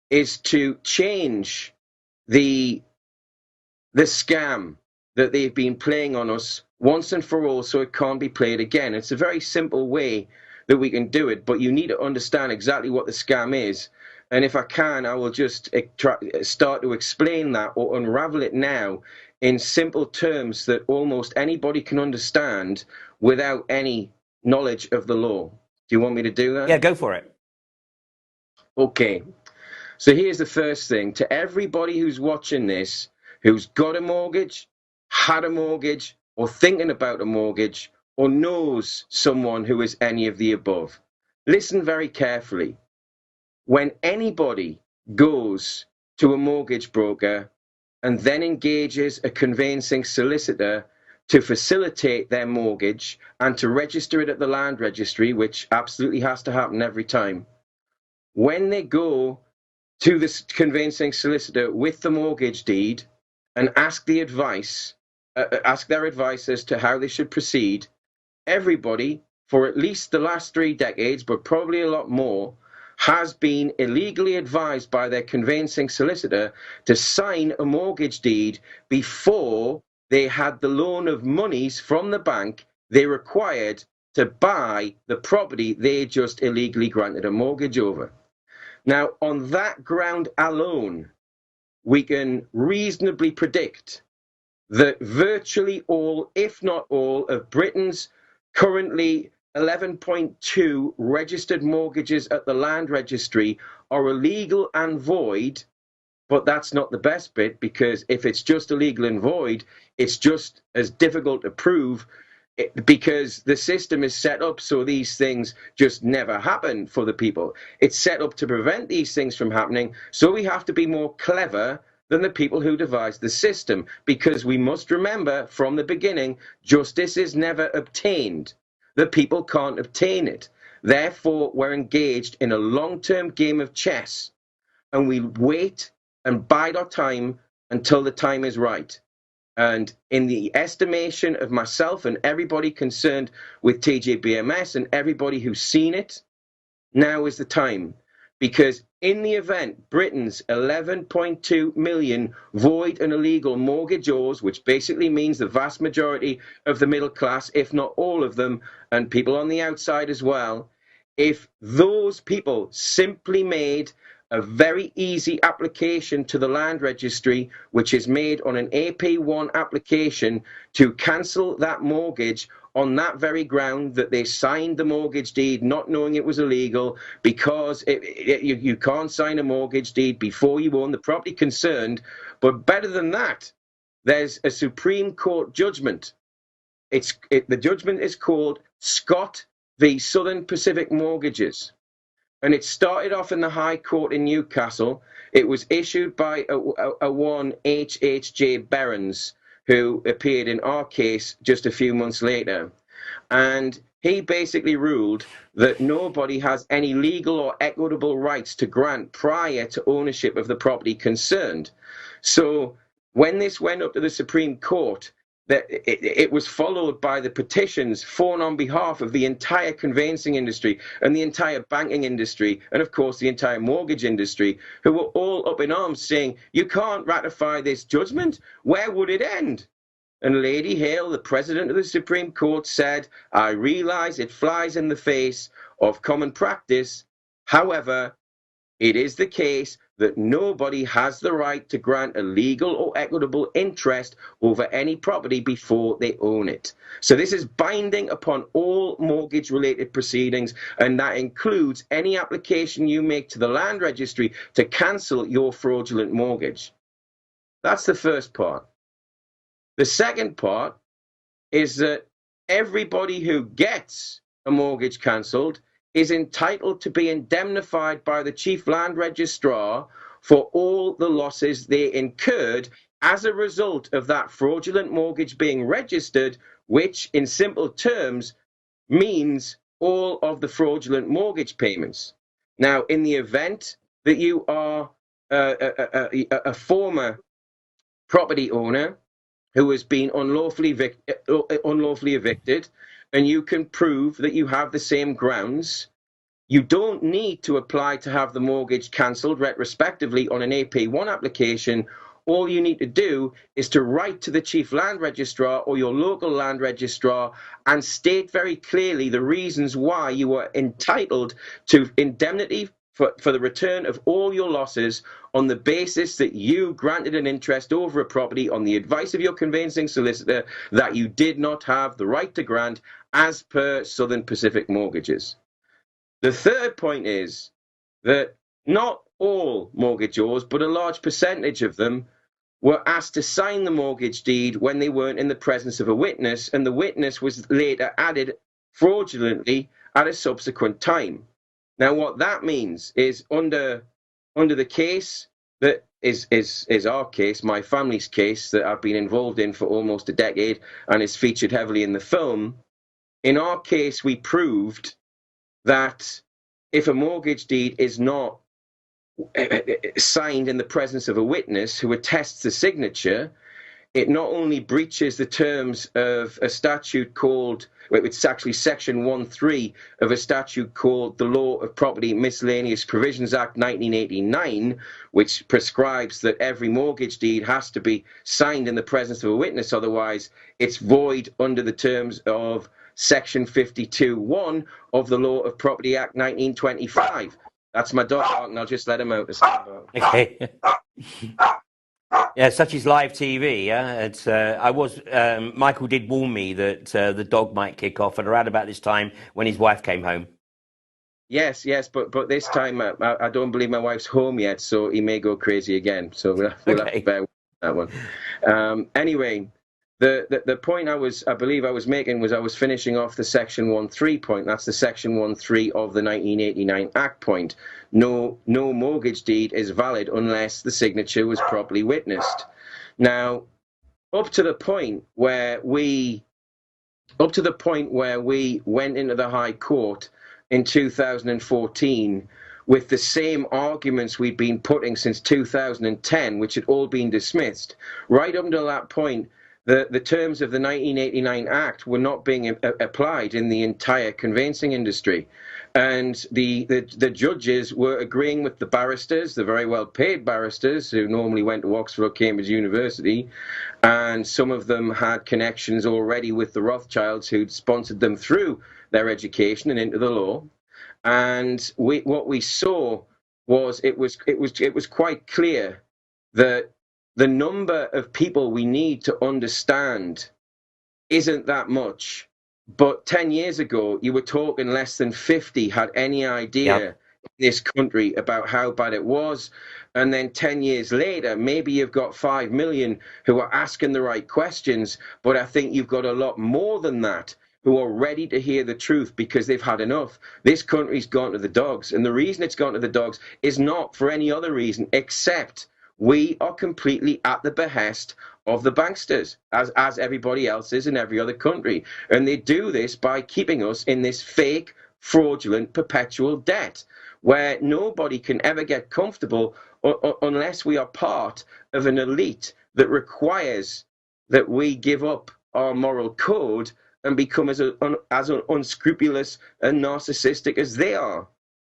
is to change the scam that they've been playing on us once and for all so it can't be played again. It's a very simple way that we can do it, but you need to understand exactly what the scam is. And if I can, I will just start to explain that or unravel it now in simple terms that almost anybody can understand without any knowledge of the law. Do you want me to do that? Yeah, go for it. Okay. So here's the first thing. To everybody who's watching this, who's got a mortgage, had a mortgage, or thinking about a mortgage, or knows someone who is any of the above, listen very carefully. When anybody goes to a mortgage broker and then engages a conveyancing solicitor to facilitate their mortgage and to register it at the land registry, which absolutely has to happen every time, when they go to the conveyancing solicitor with the mortgage deed and ask their advice as to how they should proceed, everybody, for at least the last 3 decades, but probably a lot more, has been illegally advised by their conveyancing solicitor to sign a mortgage deed before they had the loan of monies from the bank they required to buy the property they just illegally granted a mortgage over. Now, on that ground alone, we can reasonably predict that virtually all, if not all, of Britain's currently 11.2 registered mortgages at the land registry are illegal and void. But that's not the best bit, because if it's just illegal and void, it's just as difficult to prove, because the system is set up so these things just never happen for the people. It's set up to prevent these things from happening, so we have to be more clever than the people who devised the system, because we must remember from the beginning, justice is never obtained. The people can't obtain it. Therefore, we're engaged in a long-term game of chess, and we wait and bide our time until the time is right. And in the estimation of myself and everybody concerned with TJBMS and everybody who's seen it, now is the time. Because in the event Britain's 11.2 million void and illegal mortgagors, which basically means the vast majority of the middle class, if not all of them, and people on the outside as well, if those people simply made a very easy application to the land registry, which is made on an AP1 application to cancel that mortgage on that very ground that they signed the mortgage deed not knowing it was illegal, because you can't sign a mortgage deed before you own the property concerned. But better than that, there's a Supreme Court judgment. The judgment is called Scott v. Southern Pacific Mortgages. And it started off in the High Court in Newcastle. It was issued by a one H.H.J. Behrens, who appeared in our case just a few months later. And he basically ruled that nobody has any legal or equitable rights to grant prior to ownership of the property concerned. So when this went up to the Supreme Court, that it was followed by the petitions for on behalf of the entire conveyancing industry and the entire banking industry and, of course, the entire mortgage industry, who were all up in arms saying, you can't ratify this judgment. Where would it end? And Lady Hale, the president of the Supreme Court, said, I realize it flies in the face of common practice. However, it is the case that nobody has the right to grant a legal or equitable interest over any property before they own it. So this is binding upon all mortgage-related proceedings, and that includes any application you make to the land registry to cancel your fraudulent mortgage. That's the first part. The second part is that everybody who gets a mortgage cancelled is entitled to be indemnified by the Chief Land Registrar for all the losses they incurred as a result of that fraudulent mortgage being registered, which in simple terms means all of the fraudulent mortgage payments. Now, in the event that you are a former property owner who has been unlawfully evicted, and you can prove that you have the same grounds, You don't need to apply to have the mortgage cancelled retrospectively on an AP1 application. All you need to do is to write to the Chief Land Registrar or your local land registrar and state very clearly the reasons why you are entitled to indemnity for the return of all your losses on the basis that you granted an interest over a property on the advice of your conveyancing solicitor that you did not have the right to grant as per Southern Pacific Mortgages. The third point is that not all mortgagors, but a large percentage of them, were asked to sign the mortgage deed when they weren't in the presence of a witness, and the witness was later added fraudulently at a subsequent time. Now, what that means is under the case that is our case, my family's case that I've been involved in for almost a decade and is featured heavily in the film, in our case, we proved that if a mortgage deed is not signed in the presence of a witness who attests the signature, it not only breaches the terms of a statute called, it's actually Section 1.3 of a statute called the Law of Property Miscellaneous Provisions Act 1989, which prescribes that every mortgage deed has to be signed in the presence of a witness, otherwise it's void under the terms of Section 52.1 of the Law of Property Act 1925. That's my dog, and I'll just let him out. Okay. Yeah, such is live TV. Yeah, it's. Michael did warn me that the dog might kick off at around about this time when his wife came home. Yes, but this time I don't believe my wife's home yet, so he may go crazy again. So we'll have to bear with that one. Anyway, the point I believe I was making was I was finishing off the Section 1.3 point. That's the Section 1.3 of the 1989 Act point. No mortgage deed is valid unless the signature was properly witnessed. Now, up to the point where we went into the High Court in 2014 with the same arguments we'd been putting since 2010, which had all been dismissed. Right up until that point, the terms of the 1989 Act were not being applied in the entire conveyancing industry. And the judges were agreeing with the barristers, the very well-paid barristers who normally went to Oxford or Cambridge University, and some of them had connections already with the Rothschilds who'd sponsored them through their education and into the law. And what we saw was it was quite clear that the number of people we need to understand isn't that much. But 10 years ago, you were talking less than 50 had any idea in this country about how bad it was. And then 10 years later, maybe you've got 5 million who are asking the right questions. But I think you've got a lot more than that who are ready to hear the truth because they've had enough. This country's gone to the dogs. And the reason it's gone to the dogs is not for any other reason except we are completely at the behest of the banksters, as everybody else is in every other country. And they do this by keeping us in this fake, fraudulent, perpetual debt, where nobody can ever get comfortable unless we are part of an elite that requires that we give up our moral code and become as unscrupulous and narcissistic as they are.